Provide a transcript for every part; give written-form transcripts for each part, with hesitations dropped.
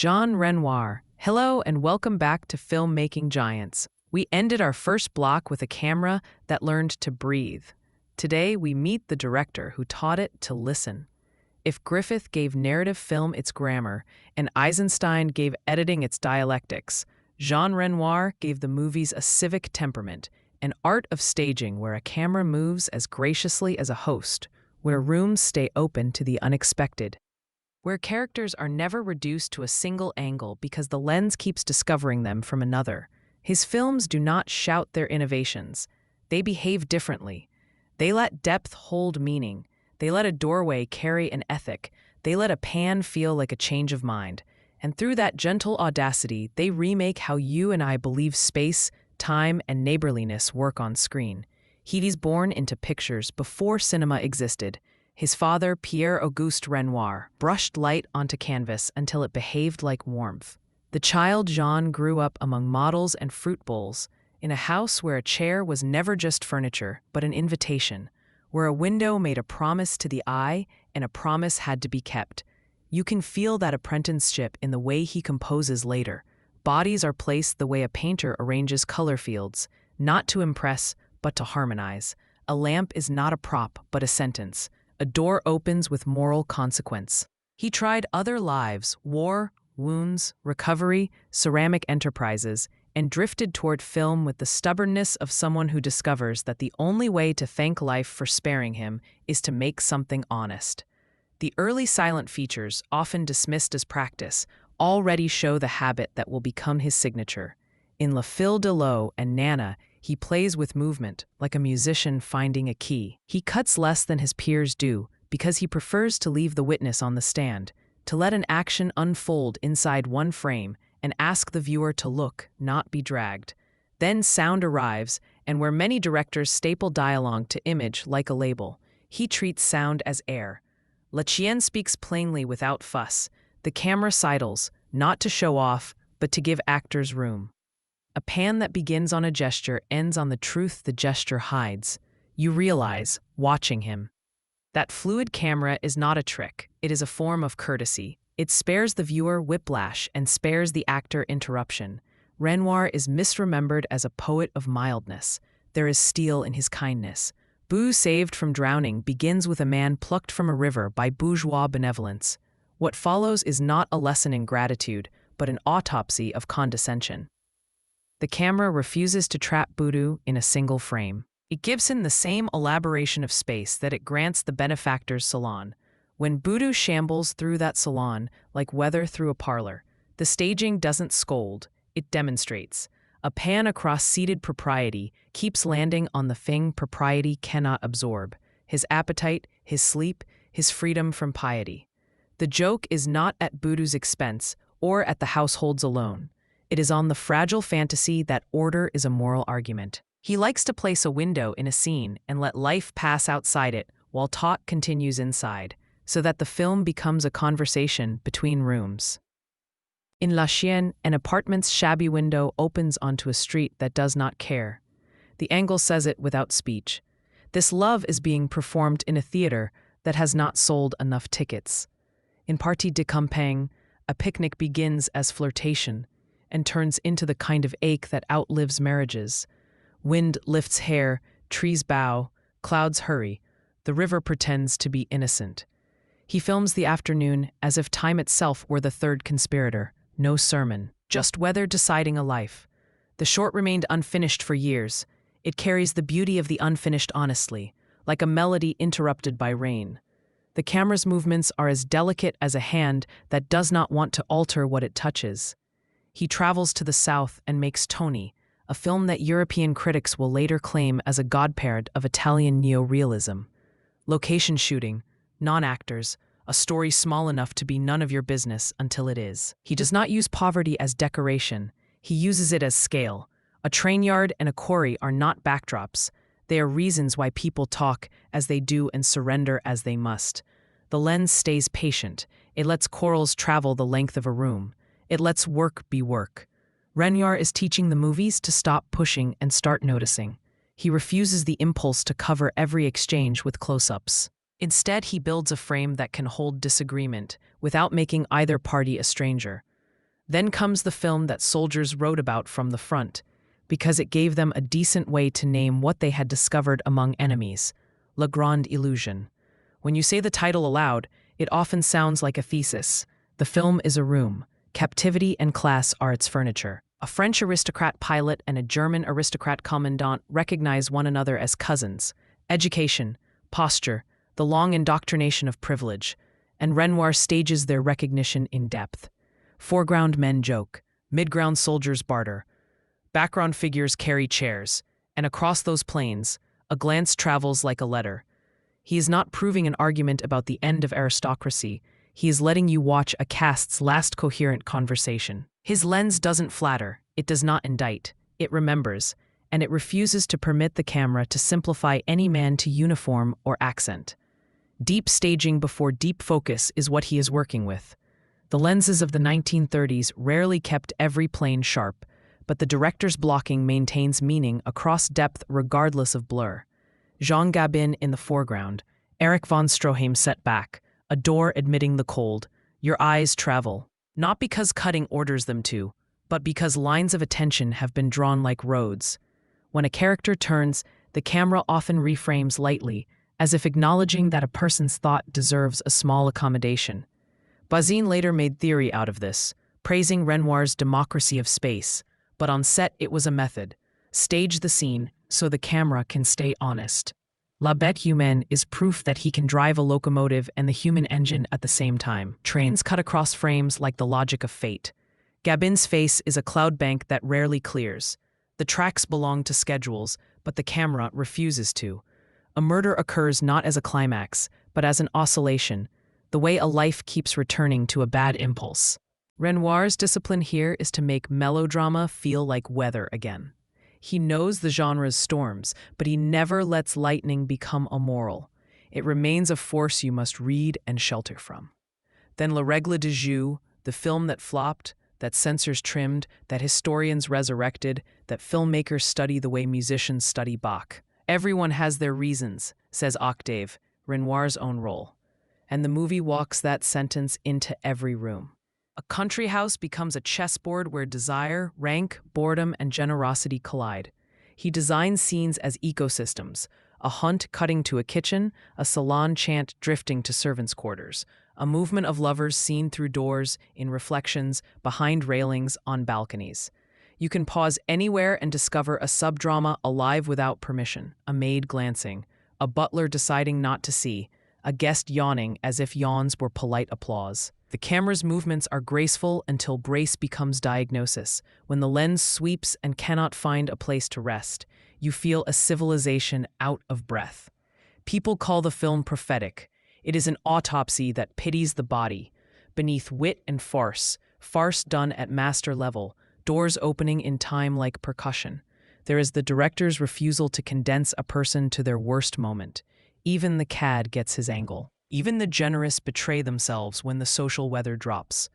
Jean Renoir. Hello and welcome back to Filmmaking Giants. We ended our first block with a camera that learned to breathe. Today we meet the director who taught it to listen. If Griffith gave narrative film its grammar and Eisenstein gave editing its dialectics, Jean Renoir gave the movies a civic temperament, an art of staging where a camera moves as graciously as a host, where rooms stay open to the unexpected, where characters are never reduced to a single angle because the lens keeps discovering them from another. His films do not shout their innovations. They behave differently. They let depth hold meaning. They let a doorway carry an ethic. They let a pan feel like a change of mind. And through that gentle audacity, they remake how you and I believe space, time, and neighborliness work on screen. He's born into pictures before cinema existed. His father, Pierre-Auguste Renoir, brushed light onto canvas until it behaved like warmth. The child Jean grew up among models and fruit bowls, in a house where a chair was never just furniture, but an invitation, where a window made a promise to the eye and a promise had to be kept. You can feel that apprenticeship in the way he composes later. Bodies are placed the way a painter arranges color fields, not to impress, but to harmonize. A lamp is not a prop, but a sentence. A door opens with moral consequence. He tried other lives, war, wounds, recovery, ceramic enterprises, and drifted toward film with the stubbornness of someone who discovers that the only way to thank life for sparing him is to make something honest. The early silent features, often dismissed as practice, already show the habit that will become his signature. In La Fille de l'Eau and Nana, he plays with movement, like a musician finding a key. He cuts less than his peers do, because he prefers to leave the witness on the stand, to let an action unfold inside one frame and ask the viewer to look, not be dragged. Then sound arrives, and where many directors staple dialogue to image like a label, he treats sound as air. La Chienne speaks plainly without fuss. The camera sidles, not to show off, but to give actors room. A pan that begins on a gesture ends on the truth the gesture hides. You realize, watching him, that fluid camera is not a trick. It is a form of courtesy. It spares the viewer whiplash and spares the actor interruption. Renoir is misremembered as a poet of mildness. There is steel in his kindness. Boo saved from drowning begins with a man plucked from a river by bourgeois benevolence. What follows is not a lesson in gratitude, but an autopsy of condescension. The camera refuses to trap Boudou in a single frame. It gives him the same elaboration of space that it grants the benefactor's salon. When Boudou shambles through that salon, like weather through a parlor, the staging doesn't scold, it demonstrates. A pan across seated propriety keeps landing on the thing propriety cannot absorb: his appetite, his sleep, his freedom from piety. The joke is not at Boudou's expense or at the household's alone. It is on the fragile fantasy that order is a moral argument. He likes to place a window in a scene and let life pass outside it while talk continues inside, so that the film becomes a conversation between rooms. In La Chienne, an apartment's shabby window opens onto a street that does not care. The angle says it without speech. This love is being performed in a theater that has not sold enough tickets. In Partie de Campagne, a picnic begins as flirtation and turns into the kind of ache that outlives marriages. Wind lifts hair, trees bow, clouds hurry. The river pretends to be innocent. He films the afternoon as if time itself were the third conspirator. No sermon, just weather deciding a life. The short remained unfinished for years. It carries the beauty of the unfinished honestly, like a melody interrupted by rain. The camera's movements are as delicate as a hand that does not want to alter what it touches. He travels to the south and makes Tony, a film that European critics will later claim as a godparent of Italian neorealism. Location shooting, non-actors, a story small enough to be none of your business until it is. He does not use poverty as decoration. He uses it as scale. A train yard and a quarry are not backdrops. They are reasons why people talk as they do and surrender as they must. The lens stays patient. It lets corals travel the length of a room. It lets work be work. Renoir is teaching the movies to stop pushing and start noticing. He refuses the impulse to cover every exchange with close-ups. Instead, he builds a frame that can hold disagreement without making either party a stranger. Then comes the film that soldiers wrote about from the front, because it gave them a decent way to name what they had discovered among enemies, La Grande Illusion. When you say the title aloud, it often sounds like a thesis. The film is a room. Captivity and class are its furniture. A French aristocrat pilot and a German aristocrat commandant recognize one another as cousins. Education, posture, the long indoctrination of privilege, and Renoir stages their recognition in depth. Foreground men joke, midground soldiers barter, background figures carry chairs, and across those planes, a glance travels like a letter. He is not proving an argument about the end of aristocracy. He is letting you watch a caste's last coherent conversation. His lens doesn't flatter, it does not indict, it remembers, and it refuses to permit the camera to simplify any man to uniform or accent. Deep staging before deep focus is what he is working with. The lenses of the 1930s rarely kept every plane sharp, but the director's blocking maintains meaning across depth regardless of blur. Jean Gabin in the foreground, Erich von Stroheim set back, a door admitting the cold. Your eyes travel, not because cutting orders them to, but because lines of attention have been drawn like roads. When a character turns, the camera often reframes lightly, as if acknowledging that a person's thought deserves a small accommodation. Bazin later made theory out of this, praising Renoir's democracy of space, but on set it was a method. Stage the scene so the camera can stay honest. La Bête Humaine is proof that he can drive a locomotive and the human engine at the same time. Trains cut across frames like the logic of fate. Gabin's face is a cloud bank that rarely clears. The tracks belong to schedules, but the camera refuses to. A murder occurs not as a climax, but as an oscillation, the way a life keeps returning to a bad impulse. Renoir's discipline here is to make melodrama feel like weather again. He knows the genre's storms, but he never lets lightning become a moral. It remains a force you must read and shelter from. Then La Règle de Jeu, the film that flopped, that censors trimmed, that historians resurrected, that filmmakers study the way musicians study Bach. Everyone has their reasons, says Octave, Renoir's own role. And the movie walks that sentence into every room. A country house becomes a chessboard where desire, rank, boredom, and generosity collide. He designs scenes as ecosystems, a hunt cutting to a kitchen, a salon chant drifting to servants' quarters, a movement of lovers seen through doors, in reflections, behind railings, on balconies. You can pause anywhere and discover a subdrama alive without permission, a maid glancing, a butler deciding not to see, a guest yawning as if yawns were polite applause. The camera's movements are graceful until grace becomes diagnosis. When the lens sweeps and cannot find a place to rest, you feel a civilization out of breath. People call the film prophetic. It is an autopsy that pities the body. Beneath wit and farce, farce done at master level, doors opening in time like percussion. There is the director's refusal to condense a person to their worst moment. Even the cad gets his angle. Even the generous betray themselves when the social weather drops.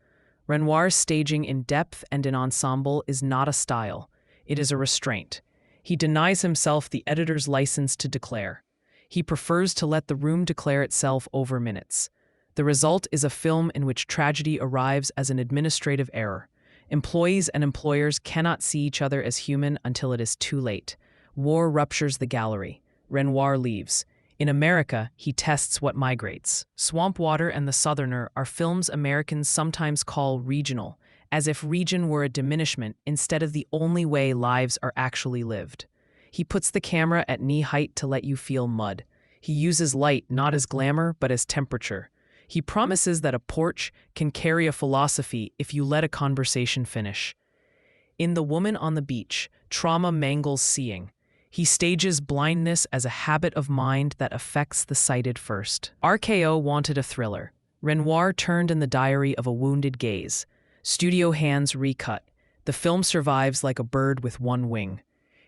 Renoir's staging in depth and in ensemble is not a style. It is a restraint. He denies himself the editor's license to declare. He prefers to let the room declare itself over minutes. The result is a film in which tragedy arrives as an administrative error. Employees and employers cannot see each other as human until it is too late. War ruptures the gallery. Renoir leaves. In America, he tests what migrates. Swamp Water and The Southerner are films Americans sometimes call regional, as if region were a diminishment instead of the only way lives are actually lived. He puts the camera at knee height to let you feel mud. He uses light not as glamour, but as temperature. He promises that a porch can carry a philosophy if you let a conversation finish. In The Woman on the Beach, trauma mangles seeing. He stages blindness as a habit of mind that affects the sighted first. RKO wanted a thriller. Renoir turned in The Diary of a Wounded Gaze. Studio hands recut. The film survives like a bird with one wing.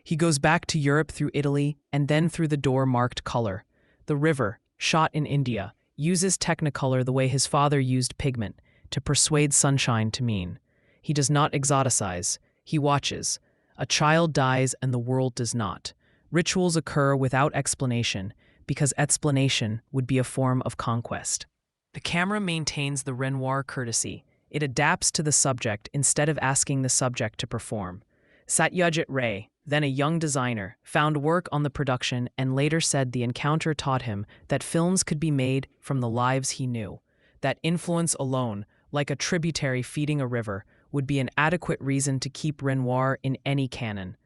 He goes back to Europe through Italy and then through the door marked color. The river, shot in India, uses Technicolor the way his father used pigment, to persuade sunshine to mean. He does not exoticize. He watches. A child dies and the world does not. Rituals occur without explanation, because explanation would be a form of conquest. The camera maintains the Renoir courtesy. It adapts to the subject instead of asking the subject to perform. Satyajit Ray, then a young designer, found work on the production and later said the encounter taught him that films could be made from the lives he knew. That influence alone, like a tributary feeding a river, would be an adequate reason to keep Renoir in any canon.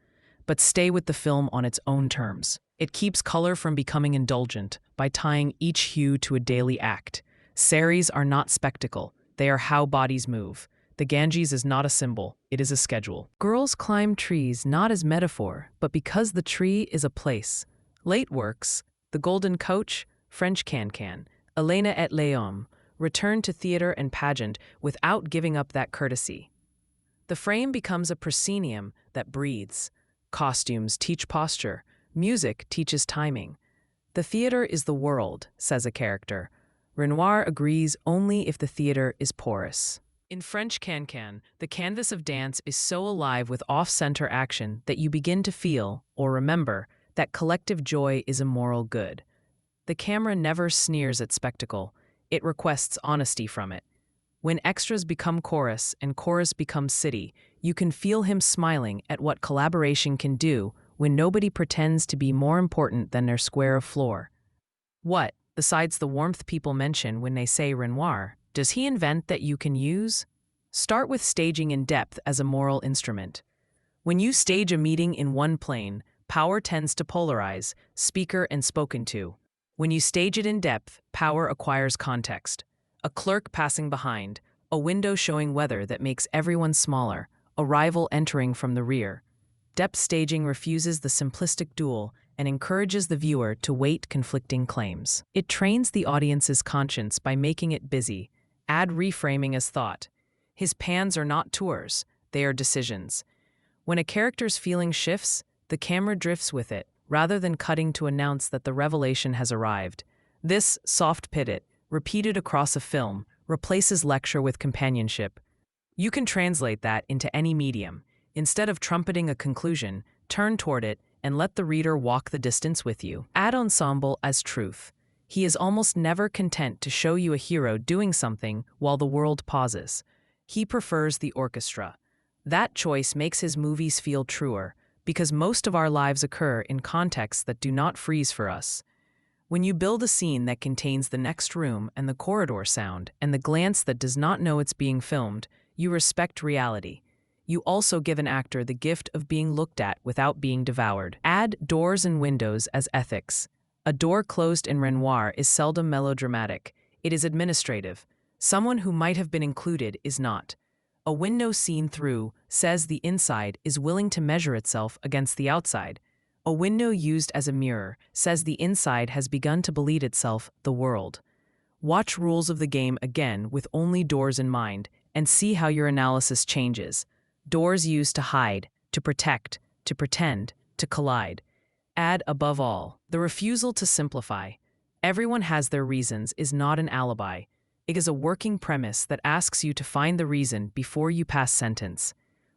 But stay with the film on its own terms. It keeps color from becoming indulgent by tying each hue to a daily act. Saris are not spectacle, they are how bodies move. The Ganges is not a symbol, it is a schedule. Girls climb trees not as metaphor, but because the tree is a place. Late works, The Golden Coach, French Can-Can, Elena et Léon, return to theater and pageant without giving up that courtesy. The frame becomes a proscenium that breathes. Costumes teach posture, music teaches timing. The theater is the world, says a character. Renoir agrees only if the theater is porous. In French Can-Can, the canvas of dance is so alive with off-center action that you begin to feel, or remember, that collective joy is a moral good. The camera never sneers at spectacle, it requests honesty from it. When extras become chorus and chorus becomes city, you can feel him smiling at what collaboration can do when nobody pretends to be more important than their square of floor. What, besides the warmth people mention when they say Renoir, does he invent that you can use? Start with staging in depth as a moral instrument. When you stage a meeting in one plane, power tends to polarize, speaker and spoken to. When you stage it in depth, power acquires context. A clerk passing behind, a window showing weather that makes everyone smaller, a rival entering from the rear. Depth staging refuses the simplistic duel and encourages the viewer to weight conflicting claims. It trains the audience's conscience by making it busy. Add reframing as thought. His pans are not tours, they are decisions. When a character's feeling shifts, the camera drifts with it, rather than cutting to announce that the revelation has arrived. This soft pivot, repeated across a film, replaces lecture with companionship. You can translate that into any medium. Instead of trumpeting a conclusion, turn toward it and let the reader walk the distance with you. Add ensemble as truth. He is almost never content to show you a hero doing something while the world pauses. He prefers the orchestra. That choice makes his movies feel truer, because most of our lives occur in contexts that do not freeze for us. When you build a scene that contains the next room and the corridor sound and the glance that does not know it's being filmed, you respect reality. You also give an actor the gift of being looked at without being devoured. Add doors and windows as ethics. A door closed in Renoir is seldom melodramatic. It is administrative. Someone who might have been included is not. A window seen through says the inside is willing to measure itself against the outside. A window used as a mirror says the inside has begun to believe itself the world. Watch Rules of the Game again with only doors in mind and see how your analysis changes. Doors used to hide, to protect, to pretend, to collide. Add, above all, the refusal to simplify. Everyone has their reasons is not an alibi. It is a working premise that asks you to find the reason before you pass sentence.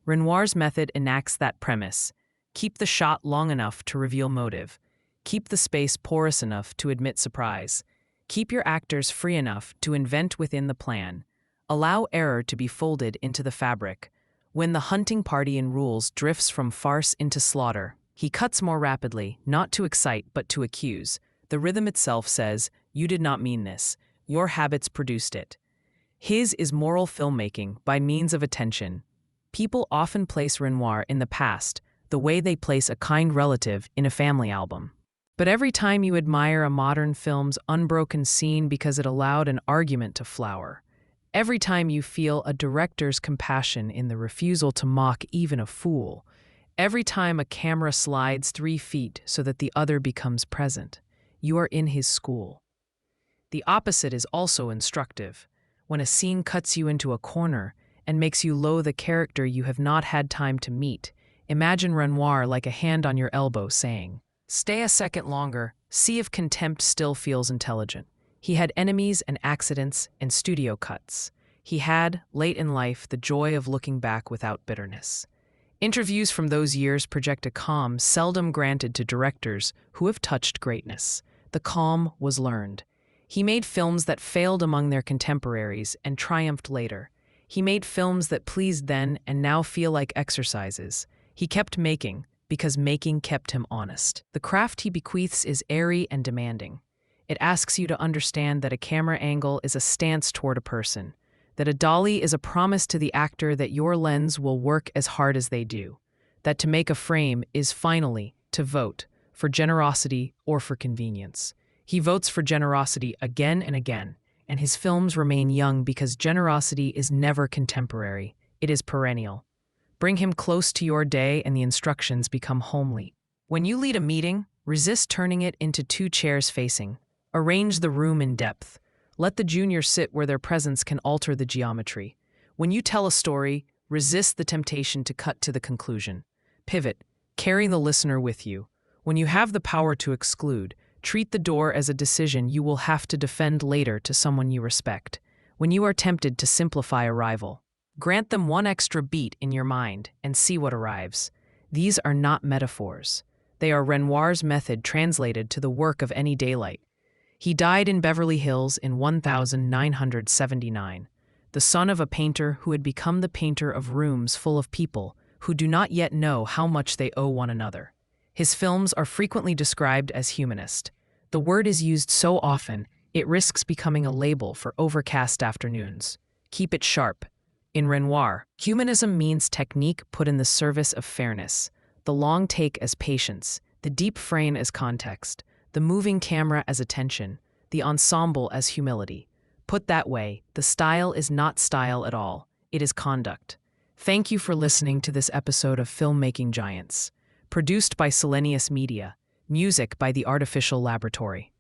Renoir's method enacts that premise. Keep the shot long enough to reveal motive. Keep the space porous enough to admit surprise. Keep your actors free enough to invent within the plan. Allow error to be folded into the fabric. When the hunting party in Rules drifts from farce into slaughter, he cuts more rapidly, not to excite but to accuse. The rhythm itself says, "You did not mean this. Your habits produced it." His is moral filmmaking by means of attention. People often place Renoir in the past, the way they place a kind relative in a family album. But every time you admire a modern film's unbroken scene because it allowed an argument to flower, every time you feel a director's compassion in the refusal to mock even a fool, every time a camera slides 3 feet so that the other becomes present, you are in his school. The opposite is also instructive. When a scene cuts you into a corner and makes you loathe a character you have not had time to meet, imagine Renoir like a hand on your elbow saying, "Stay a second longer, see if contempt still feels intelligent." He had enemies and accidents and studio cuts. He had, late in life, the joy of looking back without bitterness. Interviews from those years project a calm seldom granted to directors who have touched greatness. The calm was learned. He made films that failed among their contemporaries and triumphed later. He made films that pleased then and now feel like exercises. He kept making, because making kept him honest. The craft he bequeaths is airy and demanding. It asks you to understand that a camera angle is a stance toward a person, that a dolly is a promise to the actor that your lens will work as hard as they do, that to make a frame is finally to vote for generosity or for convenience. He votes for generosity again and again, and his films remain young because generosity is never contemporary, it is perennial. Bring him close to your day and the instructions become homely. When you lead a meeting, resist turning it into two chairs facing. Arrange the room in depth. Let the juniors sit where their presence can alter the geometry. When you tell a story, resist the temptation to cut to the conclusion. Pivot. Carry the listener with you. When you have the power to exclude, treat the door as a decision you will have to defend later to someone you respect. When you are tempted to simplify a rival, grant them one extra beat in your mind and see what arrives. These are not metaphors. They are Renoir's method translated to the work of any daylight. He died in Beverly Hills in 1979, the son of a painter who had become the painter of rooms full of people who do not yet know how much they owe one another. His films are frequently described as humanist. The word is used so often, it risks becoming a label for overcast afternoons. Keep it sharp. In Renoir, humanism means technique put in the service of fairness, the long take as patience, the deep frame as context, the moving camera as attention, the ensemble as humility. Put that way, the style is not style at all, it is conduct. Thank you for listening to this episode of Filmmaking Giants. Produced by Selenius Media. Music by The Artificial Laboratory.